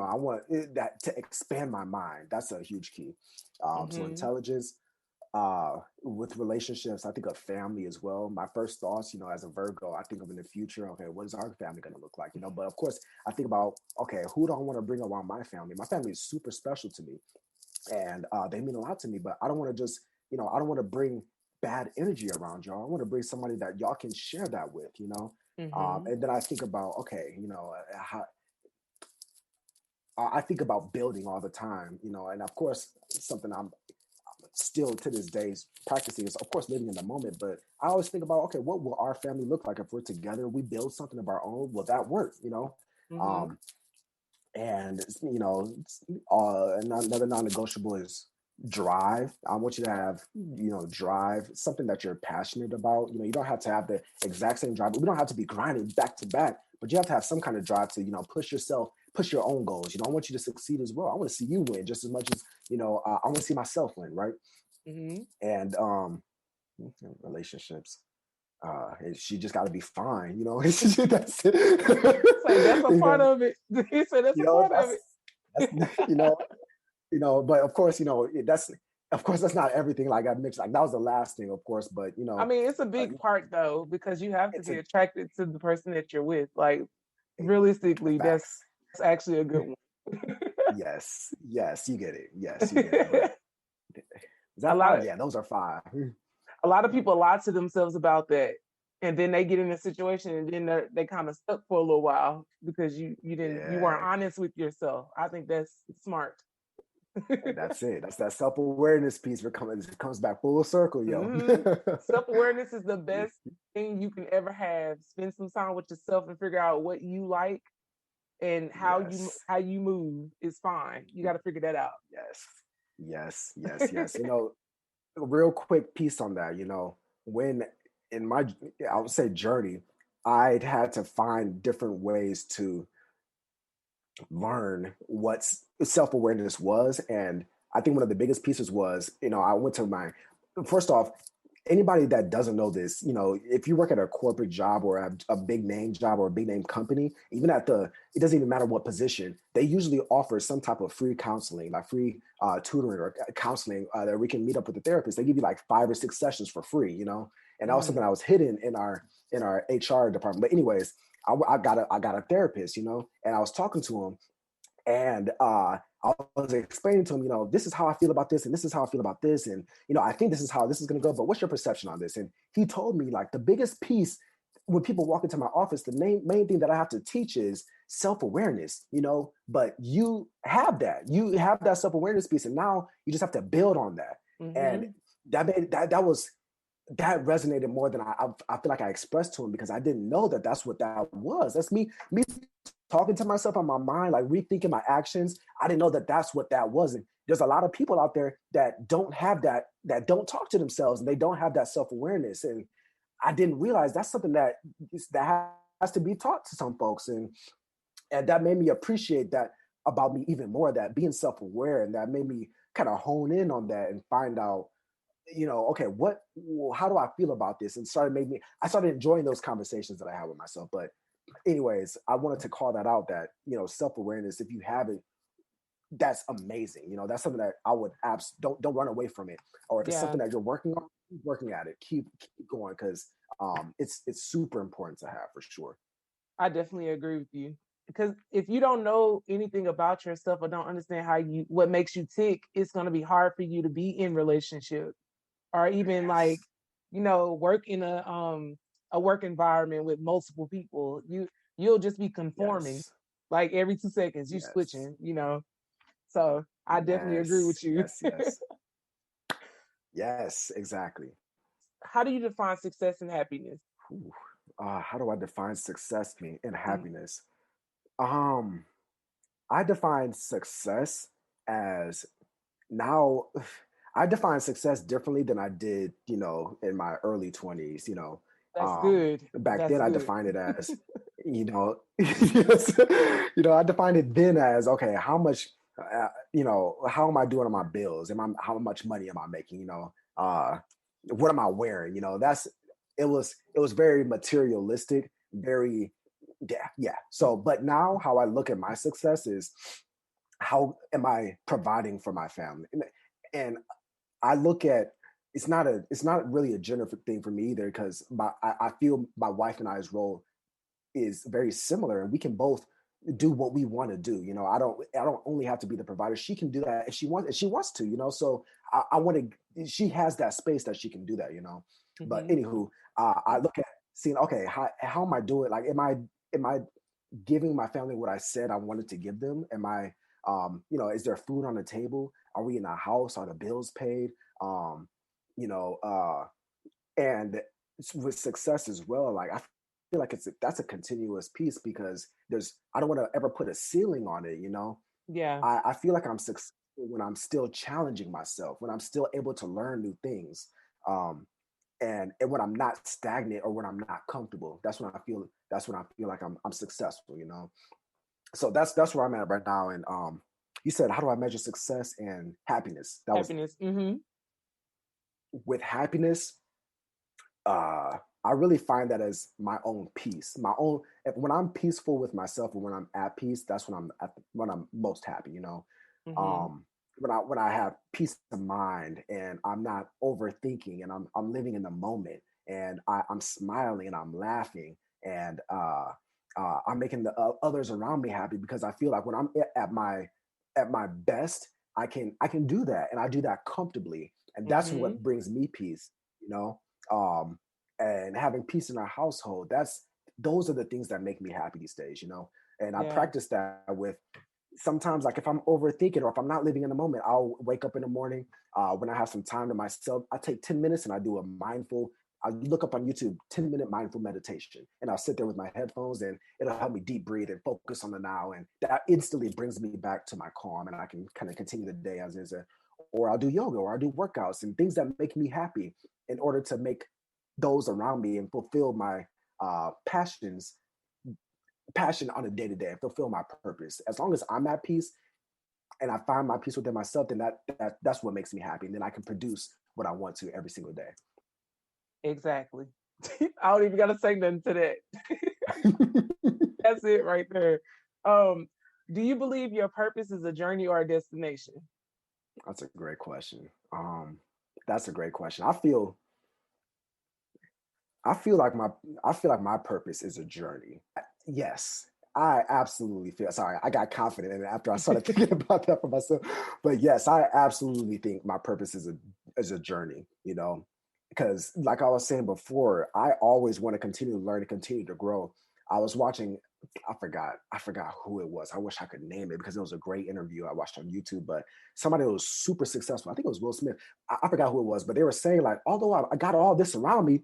I want that to expand my mind. That's a huge key. So Hmm. intelligence, with relationships, I think of family as well. My first thoughts, as a Virgo, I think of in the future, okay, what is our family going to look like? But of course I think about, okay, who do I want to bring around my family? My family is super special to me, and they mean a lot to me, but I don't want to just, I don't want to bring bad energy around y'all. I want to bring somebody that y'all can share that with. Hmm. And then I think about, okay, how, I think about building all the time, and of course something I'm still to this day practicing is, of course, living in the moment. But I always think about, okay, what will our family look like if we're together? We build something of our own. Will that work? Hmm. Um, and another non-negotiable is drive. I want you to have, drive, something that you're passionate about. You don't have to have the exact same drive, but we don't have to be grinding back to back, but you have to have some kind of drive to, push yourself, push your own goals. I want you to succeed as well. I want to see you win just as much as, I want to see myself win, right? Hmm. And relationships, she just got to be fine. That's Say that's a it. part of it. He said that's a part of it. That's but of course, that's, of course, that's not everything. Like I mentioned, like that was the last thing, of course, but I mean, it's a big part though, because you have to it's be a attracted to the person that you're with. Like realistically, facts. that's actually a good one. Yes, yes, you get it. Yes, you get it. But is a that lot five? of Yeah, those are five. a lot of people lie to themselves about that, and then they get in a situation, and then they kind of stuck for a little while because you weren't Yeah, honest with yourself. I think that's smart. and that's it. That's that self-awareness piece. It comes back full circle, yo. Hmm. Self-awareness is the best thing you can ever have. Spend some time with yourself and figure out what you like, and Yes, how you move is fine. You got to figure that out. yes, yes, yes, yes. A real quick piece on that. When in my, I would say, journey, I'd had to find different ways to learn what self-awareness was. And I think one of the biggest pieces was, I went to my, first off, anybody that doesn't know this, if you work at a corporate job or a big name job or a big name company, even it doesn't even matter what position, they usually offer some type of free counseling, like free tutoring or counseling, that we can meet up with the therapist. They give you like 5 or 6 sessions for free, and that was something Hmm. I was hidden in our HR department. But anyways, I got a therapist, you know, and I was talking to him, and I was explaining to him, you know, this is how I feel about this, and this is how I feel about this, and you know, I think this is how this is going to go. But what's your perception on this? And he told me like the biggest piece when people walk into my office, the main thing that I have to teach is self-awareness, you know. But you have that self-awareness piece, and now you just have to build on that. And Mm-hmm. that resonated more than I feel like I expressed to him, because I didn't know that that's what that was. That's me talking to myself on my mind, like rethinking my actions. I didn't know that that's what that was. And there's a lot of people out there that don't have that don't talk to themselves, and they don't have that self-awareness. And I didn't realize that's something that has to be taught to some folks. And that made me appreciate that about me even more, that being self-aware. And that made me kind of hone in on that and find out, you know, okay, how do I feel about this? And I started enjoying those conversations that I had with myself. But anyways, I wanted to call that out, that, you know, self-awareness, if you haven't, that's amazing. You know, that's something that I would don't run away from it. Or if it's Yeah, something that you're working on, keep working at it, keep going, because it's super important to have, for sure. I definitely agree with you. Because if you don't know anything about yourself or don't understand what makes you tick, it's going to be hard for you to be in relationship, or even like, Yes. work in a work environment with multiple people. You'll just be conforming, Yes. like every 2 seconds you Yes. switching. So I definitely agree with Yes. you. Yes. Yes. Yes. Exactly. How do you define success and happiness? Whew. How do I define success and Mm, happiness? Um, I define success as now. I define success differently than I did, you know, in my early 20s. You know, that's good. back That's then I good. defined it as, you know, yes, you know, I defined it then as, okay, how much, you know, how am I doing on my bills? How much money am I making? You know, what am I wearing? You know, it was very materialistic, very, yeah, yeah. So, but now how I look at my success is, how am I providing for my family? And I look at, it's not really a gender thing for me either, because I feel my wife and I's role is very similar, and we can both do what we want to do. You know, I don't only have to be the provider. She can do that if she wants to, you know. So I want to, she has that space that she can do that, you know. But Hmm. anywho, I look at seeing, okay, how am I doing? Like, am I giving my family what I said I wanted to give them? Am I, you know, is there food on the table? Are we in a house? Are the bills paid? Um, you know, and with success as well, like, I feel like that's a continuous piece, because I don't want to ever put a ceiling on it, you know. Yeah. I feel like I'm successful when I'm still challenging myself, when I'm still able to learn new things. Um, and when I'm not stagnant, or when I'm not comfortable, that's when I feel like I'm successful, you know. So that's where I'm at right now. And you said, how do I measure success and happiness? That was Happiness. Hmm. with happiness. uh I really find that as my own peace, when I'm peaceful with myself, and when I'm at peace, that's when I'm most happy, you know. Hmm. um when I have peace of mind, and I'm not overthinking, and I'm living in the moment, and I'm smiling, and I'm laughing, and I'm making the others around me happy, because I feel like when I'm at my best, I can do that, and I do that comfortably, and that's Hmm. what brings me peace, you know. um and having peace in our household, those are the things that make me happy these days, you know. And I Yeah. practice that with, sometimes, like, if I'm overthinking, or if I'm not living in the moment, I'll wake up in the morning, when I have some time to myself, I take 10 minutes and I look up on YouTube 10-minute mindful meditation, and I'll sit there with my headphones, and it'll help me deep breathe and focus on the now, and that instantly brings me back to my calm, and I can kind of continue the day as is. Or I'll do yoga, or I'll do workouts and things that make me happy, in order to make those around me and fulfill my passion on a day to day, fulfill my purpose. As long as I'm at peace, and I find my peace within myself, then that's what makes me happy. And then I can produce what I want to every single day. Exactly. I don't even gotta say nothing to that. That's it right there. Um, do you believe your purpose is a journey or a destination? That's a great question. That's a great question. I feel like my purpose is a journey. Yes, I absolutely feel. Sorry, I got confident in it after I started thinking about that for myself. But yes, I absolutely think my purpose is a journey. Because like I was saying before, I always want to continue to learn and continue to grow. I was watching. I forgot who it was. I wish I could name it because it was a great interview I watched on YouTube. But somebody who was super successful. I think it was Will Smith. I forgot who it was, but they were saying like, although I got all this around me,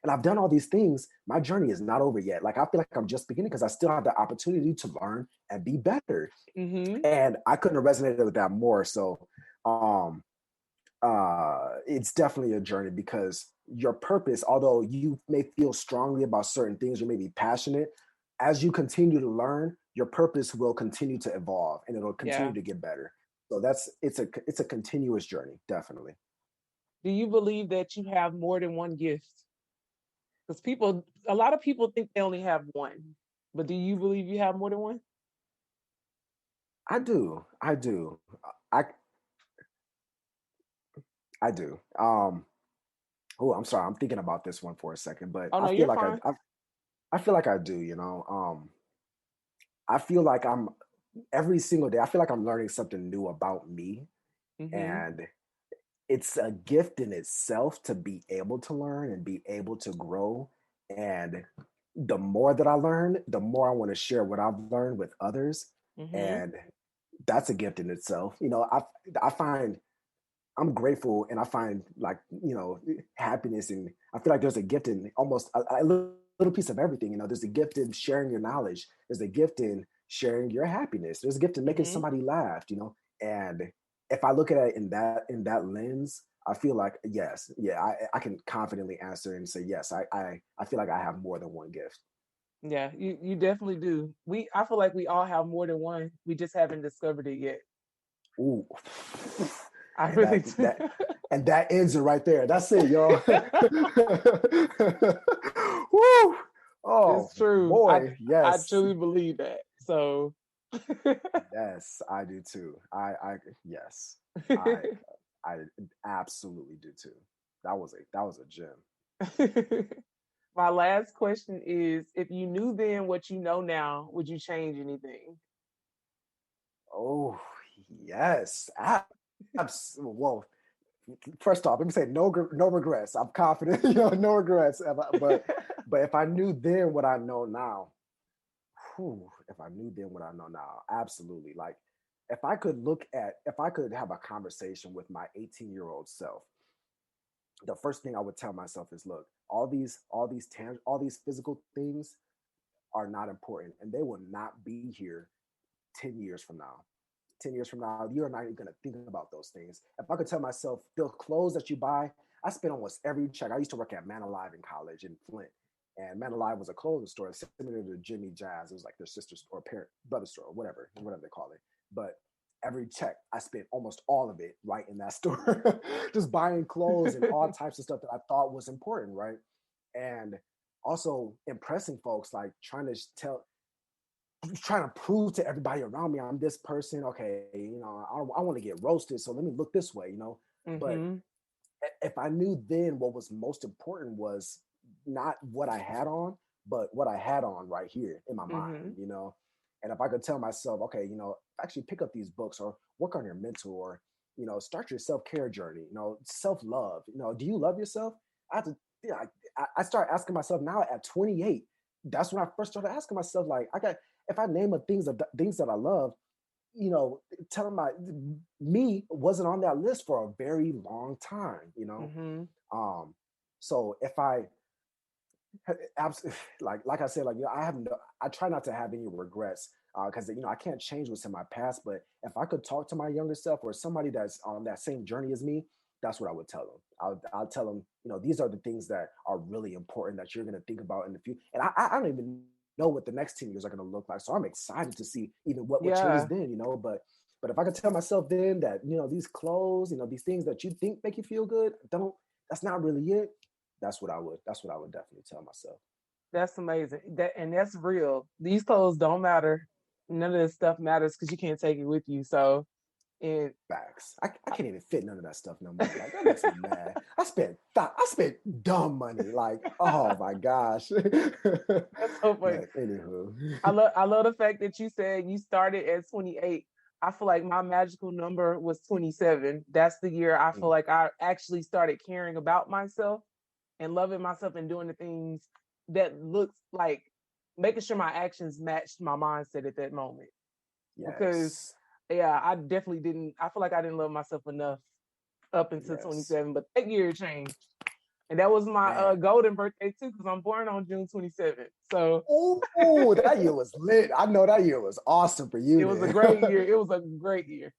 and I've done all these things, my journey is not over yet. Like I feel like I'm just beginning because I still have the opportunity to learn and be better. Mm-hmm. And I couldn't have resonated with that more. So um it's definitely a journey because your purpose, although you may feel strongly about certain things, you may be passionate, as you continue to learn, your purpose will continue to evolve and it'll Yeah. continue to get better. So it's a continuous journey, definitely. Do you believe that you have more than one gift? Because a lot of people think they only have one, but do you believe you have more than one? I do. I do. I I do. Oh, I'm sorry. I'm thinking about this one for a second, but Oh I no, feel you're like fine. I feel like I do. I feel like I'm every single day. I feel like I'm learning something new about me, Mm-hmm. and it's a gift in itself to be able to learn and be able to grow. And the more that I learn, the more I want to share what I've learned with others, Mm-hmm. and that's a gift in itself. I find I'm grateful and I find like, happiness, and I feel like there's a gift in almost a little piece of everything. There's a gift in sharing your knowledge. There's a gift in sharing your happiness. There's a gift in making Mm-hmm. somebody laugh, and if I look at it in that lens, I feel like yes, yeah, I can confidently answer and say yes, I feel like I have more than one gift. Yeah, you definitely do. I feel like we all have more than one. We just haven't discovered it yet. Ooh. I And really that do. that and that ends it right there. That's it, y'all. Woo! Oh It's true. boy, I yes. truly believe that. So Yes, I do too. Yes. I I absolutely do too. That was a gem. my last question is if you knew then what you know now, would you change anything? Oh, yes. Well, first off, let me say no regrets. I'm confident, no regrets. But if I knew then what I know now, if I knew then what I know now, absolutely. Like if I could have a conversation with my 18-year-old self, the first thing I would tell myself is, look, all these physical things are not important, and they will not be here 10 years from now. 10 years from now, you're not even going to think about those things. If I could tell myself, the clothes that you buy, I spent almost every check. I used to work at Man Alive in college in Flint. And Man Alive was a clothing store similar to Jimmy Jazz. It was like their sister's or parent brother store, or whatever they call it. But every check, I spent almost all of it right in that store, just buying clothes and all types of stuff that I thought was important, right? And also impressing folks, like trying to prove to everybody around me I'm this person. Okay, I want to get roasted, so let me look this way. But Mm-hmm. if I knew then what was most important was not what I had on, but what I had on right here in my Mm-hmm. mind. And if I could tell myself, okay, actually pick up these books or work on your mental, or start your self-care journey, self-love. Do you love yourself? I have to, yeah, I start asking myself now at 28. That's when I first started asking myself, like, if I name things that I love, you know, telling my me wasn't on that list for a very long time. Mm-hmm. Um, so if I like I said, like I try not to have any regrets because I can't change what's in my past. But if I could talk to my younger self or somebody that's on that same journey as me, that's what I would tell them. I'll tell them, these are the things that are really important that you're going to think about in the future. And I don't even know what the next 10 years are going to look like, so I'm excited to see even what changes Yeah, then. But if I could tell myself then that these clothes, these things that you think make you feel good, don't that's not really it. That's what I would definitely tell myself. that's amazing. That's real. These clothes don't matter. None of this stuff matters because you can't take it with you. So And Facts. I can't even fit none of that stuff no more. Like that makes me mad. I spent dumb money. Like, oh my gosh. that's so funny. But anywho. I love the fact that you said you started at 28. I feel like my magical number was 27. That's the year I feel like I actually started caring about myself and loving myself and doing the things that looks like making sure my actions matched my mindset at that moment. Because Yes. yeah, I definitely didn't. I feel like I didn't love myself enough up until Yes. 27, but that year changed. And that was my Man. golden birthday too, because I'm born on June 27th. So Oh, that year was lit. I know that year was awesome for you it was a great then. year. It was a great year.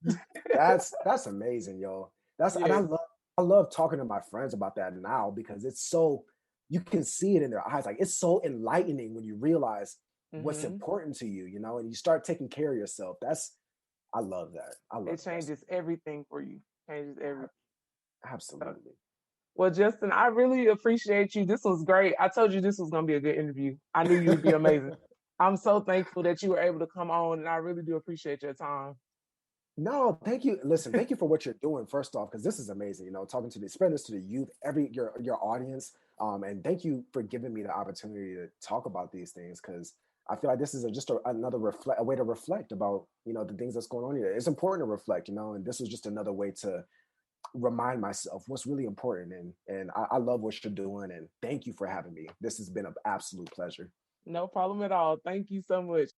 That's amazing, yo. And Yes. I love talking to my friends about that now because it's so you can see it in their eyes. Like it's so enlightening when you realize what's Mm-hmm. important to you, and you start taking care of yourself. I love that. I love It changes everything for you. Changes everything. Absolutely. Well, Justin, I really appreciate you. This was great. I told you this was going to be a good interview. I knew you would be amazing. I'm so thankful that you were able to come on, and I really do appreciate your time. No, thank you. Listen, thank you for what you're doing, first off, because this is amazing. Talking to spreading this to the youth, your audience. And thank you for giving me the opportunity to talk about these things because I feel like this is another a way to reflect about, the things that's going on here. It's important to reflect, and this was just another way to remind myself what's really important. And I love what you're doing. And thank you for having me. This has been an absolute pleasure. No problem at all. Thank you so much.